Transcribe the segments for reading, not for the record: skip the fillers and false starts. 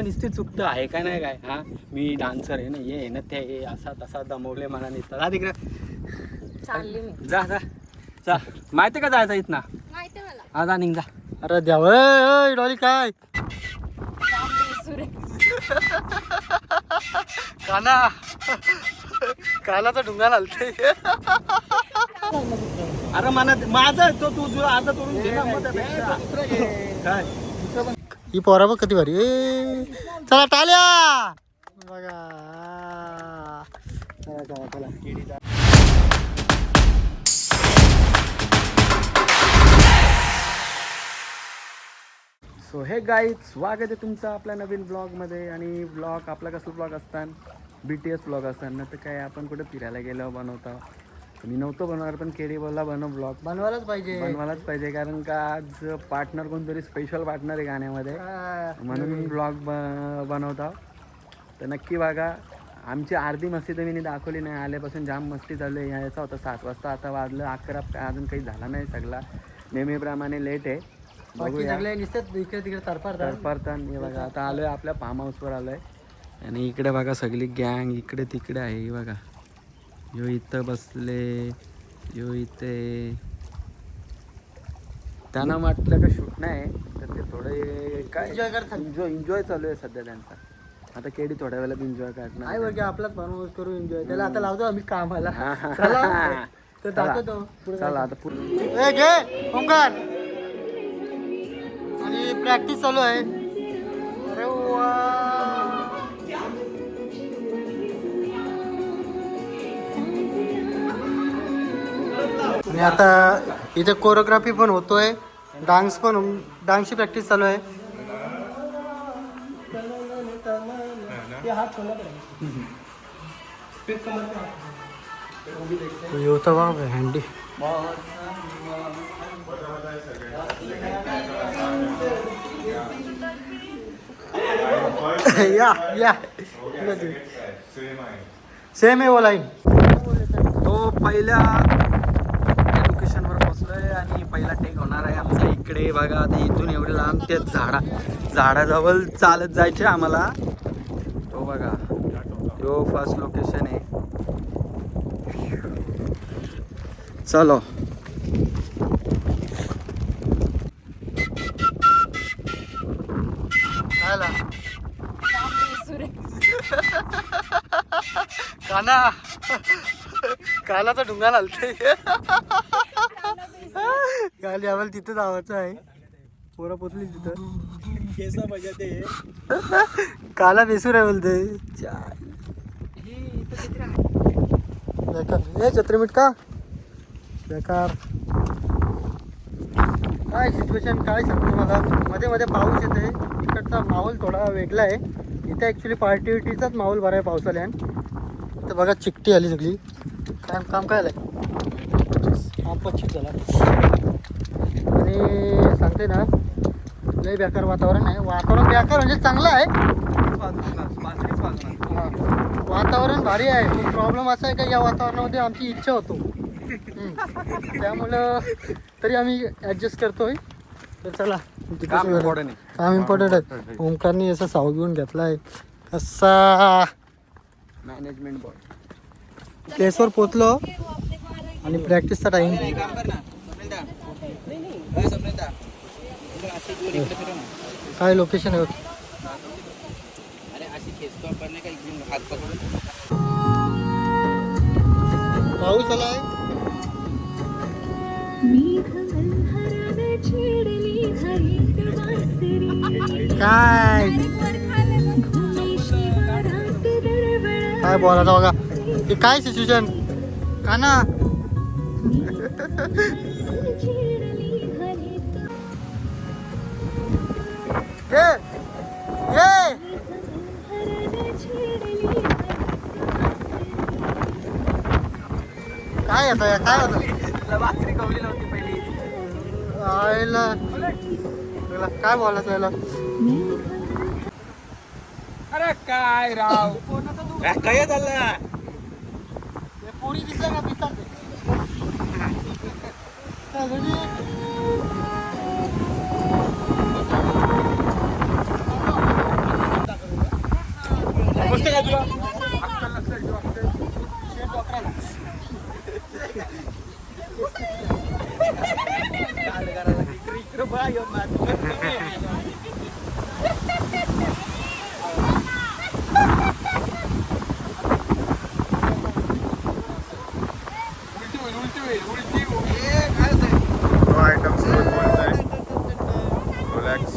निश्चित चुकतं आहे काय नाही काय. हा मी डान्सर आहे ना, ये ना ते असा तसा दमवले मला नुसतं. जा तिकडे चालली मी. जा जा जा. माहिती का जायचं इथं? माहिती मला. हा जा निघ जा. अरे द्याव डॉली काय काना कानाचा ढुंगा घालते. अरे माझा तो तू तुला अर्धा तोडून घे ना मग त्यापेक्षा. काय ही पोरा बघ किती भारी. चला टाल्या बघा. चला चला चला. सो हे गाईज, स्वागत आहे तुमचं आपल्या नवीन ब्लॉगमध्ये. आणि ब्लॉग आपला कसला ब्लॉग असतात, BTS ब्लॉग असतात ना. तर काय आपण कुठे फिरायला गेलो बनवतो. मी नव्हतो बनवणार पण केडी बोलला बनव ब्लॉग. बनवायलाच पाहिजे कारण का आज पार्टनर कोणतरी स्पेशल पार्टनर आहे गाण्यामध्ये, म्हणून ब्लॉग बनवतो. तर नक्की बघा. आमची अर्धी मस्ती तर मी दाखवली नाही. आल्यापासून जाम मस्ती चालू आहे. यायचा होता 7 वाजता, आता वाजलं 11. अजून काही झाला नाही. सगळा नेहमीप्रमाणे लेट आहे. इकडे तिकडे तरफारतान. हे बघा आता आलोय आपल्या फार्म हाऊसवर आलोय. आणि इकडे बघा सगळी गँग इकडे तिकडे आहे. हे बघा, यो इथं बसले, यो इथे. त्यांना म्हटलं का शूट नाही तर ते थोडे काय एन्जॉय चालू आहे सध्या त्यांचा. आता केडी थोड्या वेळात एन्जॉय करणार आहे बघ. आपलाच फार्म हाऊस करू एन्जॉय. त्याला आता लावतो आम्ही कामाला. तर दाखवतो. चला आता घे ओंकार. आणि प्रॅक्टिस चालू आहे. अरे वा. आणि आता इथे कोरिओग्राफी पण होतोय, डान्सची प्रॅक्टिस चालू आहे. हँडी या सेम आहे वो लाईन. तो पहिल्या लोकेशनवर पोहोचलोय आणि पहिला टेक होणार आहे आमचा इकडे. बघा आता इथून एवढे लांब ते झाडाजवळ चालत जायचे आम्हाला. तो बघा तो फर्स्ट लोकेशन आहे. चलो कानाचा ढुंगा घालते. गाली आम्हाला तिथं जावायचं आहे. पोरं पोचली तिथं. काला बेसूर आहे बोलते. हे छत्रीमीठ का बेकार. काय सिच्युएशन काय सांगतो मला. मध्ये मध्ये पाऊस येते. इकडचा माहोल थोडा वेगळा आहे. इथे ॲक्च्युली पार्टीचाच माहोल बरा आहे पावसाळ्यान. तर बघा चिकटी आली सगळी. काम काय आलंय. पच्चीस झाला. आणि सांगते ना लय बेकार वातावरण आहे. वातावरण बेकार म्हणजे चांगलं आहे. वातावरण भारी आहे. प्रॉब्लेम असा आहे का या वातावरणामध्ये आमची इच्छा होतो. त्यामुळं तरी आम्ही ॲडजस्ट करतोय. तर चला काम इम्पॉर्टंट आहे. ओंकारनी असा साव घेऊन घेतला आहे कसा मॅनेजमेंट बोर्ड. प्लेसवर पोचलो आणि प्रॅक्टिसचा टाइम. काय लोकेशन आहे. पाऊस आलाय. काय काय बोलायचं बघा. हे काय सिच्युएशन का ना. काय आता काय होतं. बासरी कवली नव्हती पहिली. आयला काय बोलायचं याला. अरे काय राव काय चाललं. पोरी दिसल्या का पितात. समजतं काय तुला अक्कल लक्षात ठेव अक्कल. तो आयटम सोबत बोलतोय रिलॅक्स.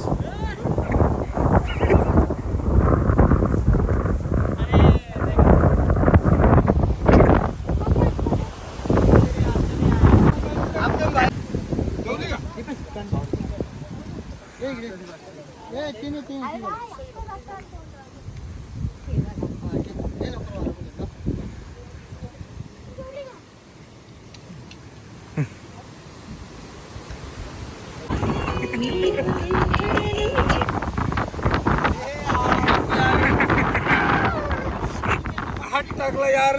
हात टाकला यार.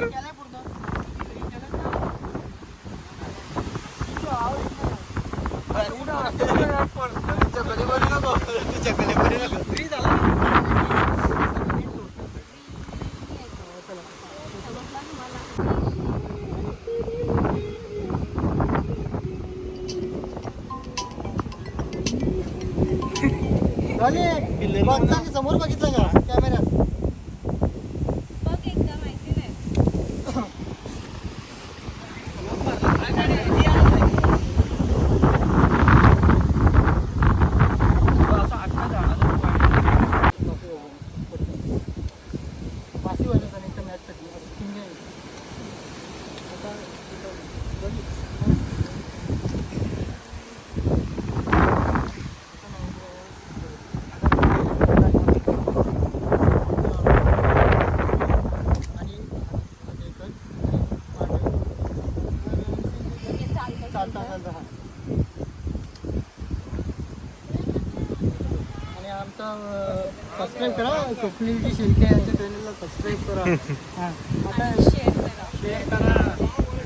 बघताना समोर बघितलं का कॅमेऱ्यात? बघ एकदा माहिती नाही. पाचवी वाजत आणि त्या मॅचसाठी असं सिंगल आणि आमचा सबस्क्राईब करा स्वप्नीलजी शिर्के यांच्या चॅनलला सबस्क्राईब करा. हां आता शेअर करा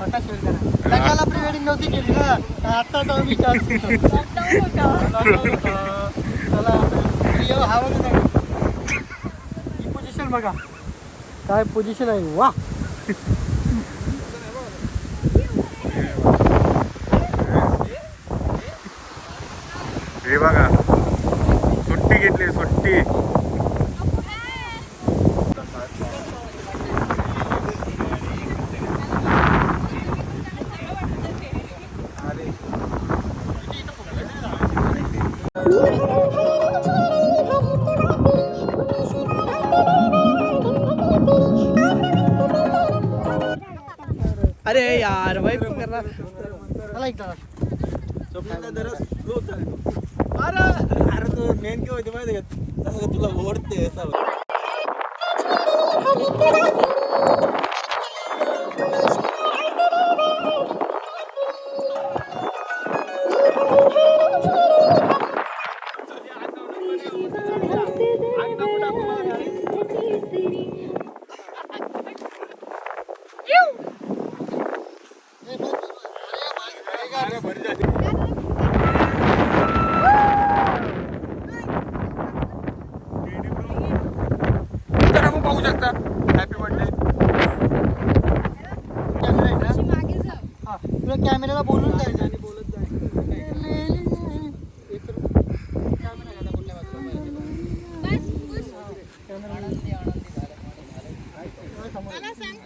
आता शेअर करा. लग्नाला प्री वेडिंग नव्हती केली ना आता तो विचार चला हवं नाही. ही पोझिशन बघा काय पोझिशन आहे वा. हे बघा सुट्टी घेतली सुट्टी. अरे यार वाईफ करणार. मला एक करा. अरे तू मेन काय होते माहिती का तसं तुला ओढते. पाहू शकता. Happy birthday. मागे जा. हा तुला कॅमेऱ्याला बोलून जायचं आणि बोलत मला सांग.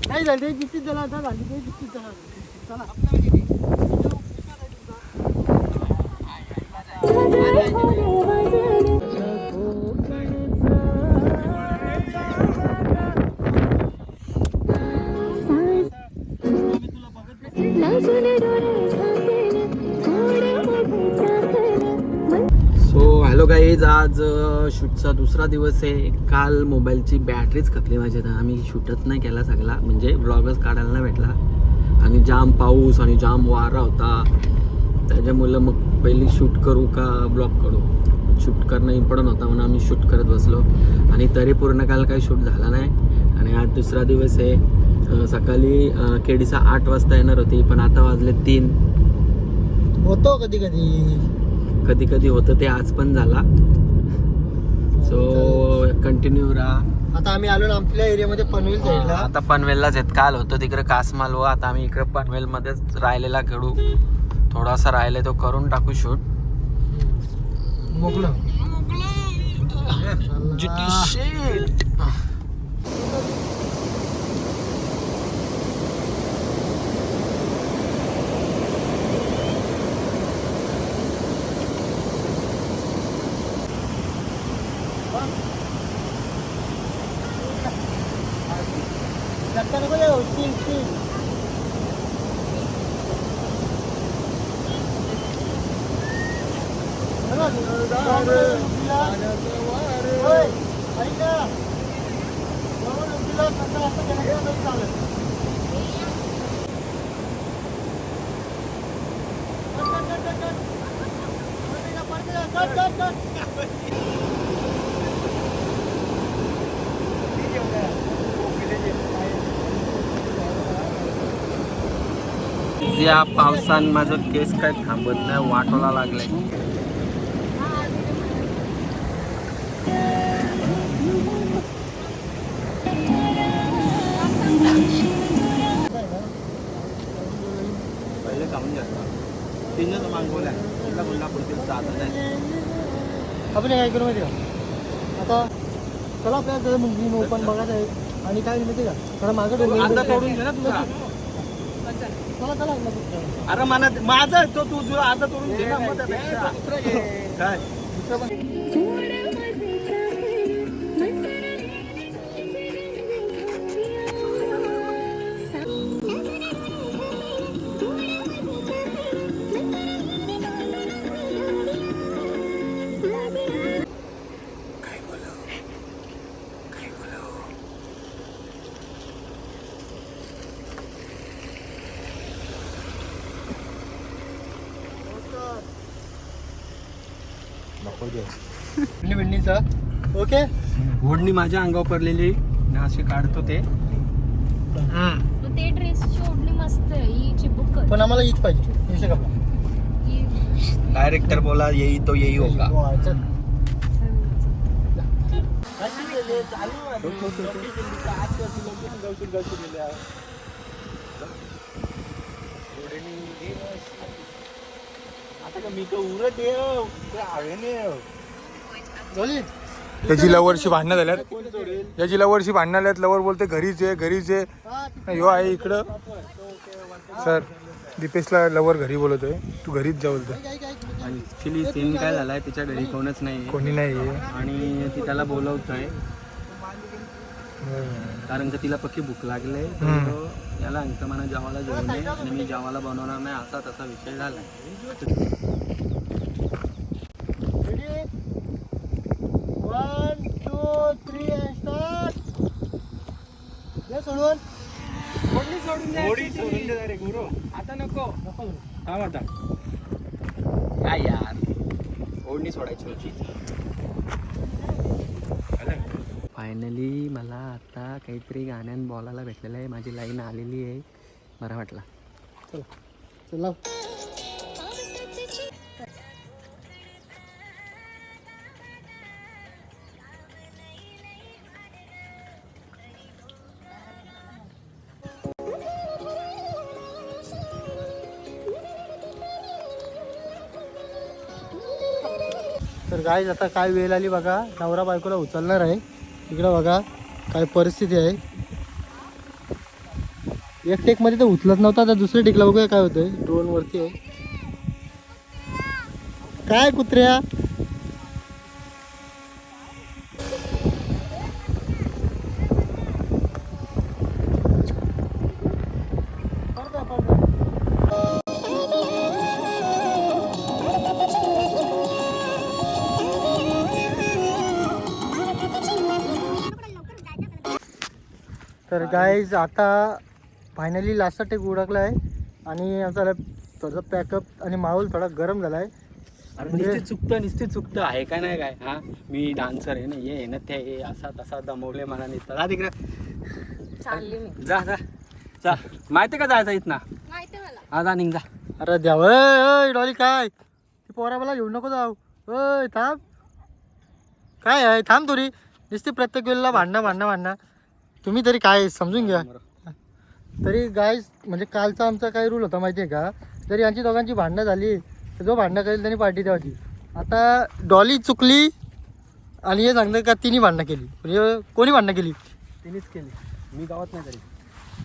नाही झाली जितकीच जण आता झाली ते जितकीच जण चला गाईज आज शूटचा दुसरा दिवस आहे. काल मोबाईलची बॅटरीच खपली माझी, तर आम्ही शूटच नाही केला सगळा, म्हणजे ब्लॉगच काढायला नाही भेटला. आणि जाम पाऊस आणि जाम वारा होता, त्याच्यामुळं मग पहिली शूट करू का ब्लॉग करू. शूट करणं इम्पॉर्टंट होता म्हणून आम्ही शूट करत बसलो. आणि तरी पूर्ण काल काही शूट झाला नाही. आणि आज दुसरा दिवस आहे. सकाळी केडीचा 8 वाजता येणार होती, पण आता वाजले 3. होतो कधी कधी कधी कधी होतं ते आज पण झाला. सो कंटिन्यू राहा. आता आम्ही आलो ना आपल्या एरियामध्ये पनवेल साईडला. आता पनवेललाच आहेत. काल होतो तिकडे कासमालव, आता आम्ही इकडे पनवेलमध्येच राहिलेला खेळू. थोडासा राहिले तो करून टाकू शूट. मोकळं लगता नको जाऊ. स्टील या पावसान माझं केस काय थांबत नाही, वाटोला लागलाय. पहिले थांबून जातो. 3 मागवल्या तिला बोलला पुढे जात नाही. आपण काय करू माहिती का, आता चला आपल्याला मुंगी ओपन बघायचं आहे. आणि काय माहिती का, थोडा मागं तोडून घे ना तुझा. चला चला. अरे माझा तो तू आता तोडून घे ना. मग त्यापेक्षा काय बिल्डीचा ओके. ओढणी माझ्या अंगावर पडलेली ना, अशी काढतो ते. मग ते ड्रेसची ओढणी मस्त आहे, ही चिपक कर. पण आम्हाला हीच पाहिजे. विषय कपडा ही- डायरेक्टर बोला येई तो येई होगा. याची लवरशी भांडणं झाल्यात. याची लवरशी भांडणं झाल्यात. लवर बोलते घरीच आहे घरीच आहे. यो आहे इकडं. सर दीपेशला लवर घरी बोलतोय, तू घरीच जा बोलतोय. ऍक्च्युली सीन काय झालाय, तिच्या घरी कोणच नाही कोणी नाही. आणि ती त्याला बोलवतोय कारण का तिला पक्की भूक लागले. याला अंक मला जेवायला जेवण आहे आणि मी जेवायला बनवणार नाही, असा तसा विषय झालाय. 1 2 3 स्टार्ट. सोडून आता नको थांब आता. काय यार, ओढणी सोडायची होती. फायनली मला आता काहीतरी गाण्यान बोलायला भेटलेलं आहे. माझी लाईन आलेली आहे, बरं वाटला. चला तर गाईज आता काय वेळ आली बघा, नवरा बायकोला उचलणार आहे. इकडं बघा काय परिस्थिती आहे. एक टेक मध्ये तर उचलत नव्हता, आता दुसऱ्या टेकला बघूया काय होतंय. ड्रोन वरती आहे काय कुत्र्या. तर गाईज आता फायनली लास्टचा टेक उडकला आहे आणि आमचा थोडा पॅकअप आणि माहोल थोडा गरम झाला आहे. निश्चित चुकतं आहे का नाही काय हा मी डान्सर आहे ना ये ना ते हे असा तसा दमवले मला नाही तिकडे चालली मी. जा जा जा माहिती का जायचं इथना माहिती मला. जा निघ जा. अरे द्याव अय डॉली काय ती पोरा मला घेऊन नको जाऊ. अय थांब काय आहे थांब तुरी नुसती प्रत्येक वेळेला भांडणं तुम्ही तरी काय समजून घ्या. तरी गाईज म्हणजे कालचा आमचा काय रूल होता माहिती आहे का जरी यांची दोघांची भांडणं झाली तर जो भांडणं करेल त्यांनी पार्टी द्यावी. आता डॉली चुकली आणि हे सांगतं का तिने भांडणं केली म्हणजे कोणी भांडणं केली तिनेच केली मी गावात नाही तरी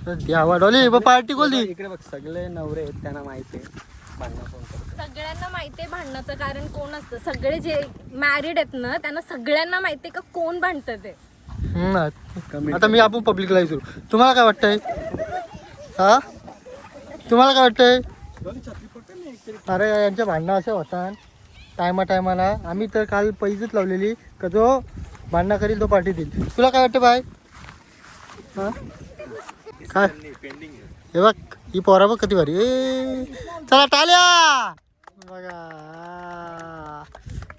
तर द्यावा डॉली पार्टी कोणती इकडे बघ सगळे नवरे आहेत त्यांना माहिती आहे भांडणं कोण करतं. सगळ्यांना माहितीये भांडणाचं कारण कोण असतं. सगळे जे मॅरिड आहेत ना त्यांना सगळ्यांना माहितीये का कोण भांडतं ते. आता मी आपण पब्लिकला विचारू तुम्हाला काय वाटतंय हा तुम्हाला काय वाटतंय. अरे यांच्या भांडणं अशा होतात टायमाला आम्ही तर काल पैसेच लावलेली का जो भांडणं करील तो पार्टी देईल. तुला काय वाटतं बाय हा काय हे बघ ही पोरा बघ कधी भारी ए चला टाल्या बघा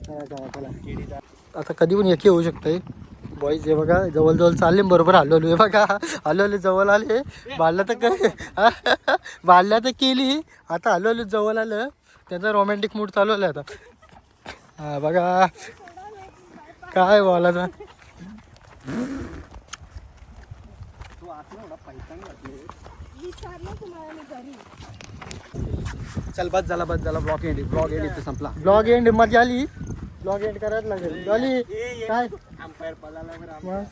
चला आता कधी पण एकी होऊ शकतंय. बॉईज हे बघा जवळ चालले बरोबर आलो हे बघा आलो जवळ आले बाळला तर काय बाळला तर केली आता आलो जवळ आलं त्यांचा रोमॅन्टिक मूड चालू आला आता. हा बघा काय बोलायचं चल बस झाला ब्लॉग एंड इथे संपला. ब्लॉग एंड मजा आली ब्लॉग एंड करायला लागेल डॉली काय अंपायर पळाला मग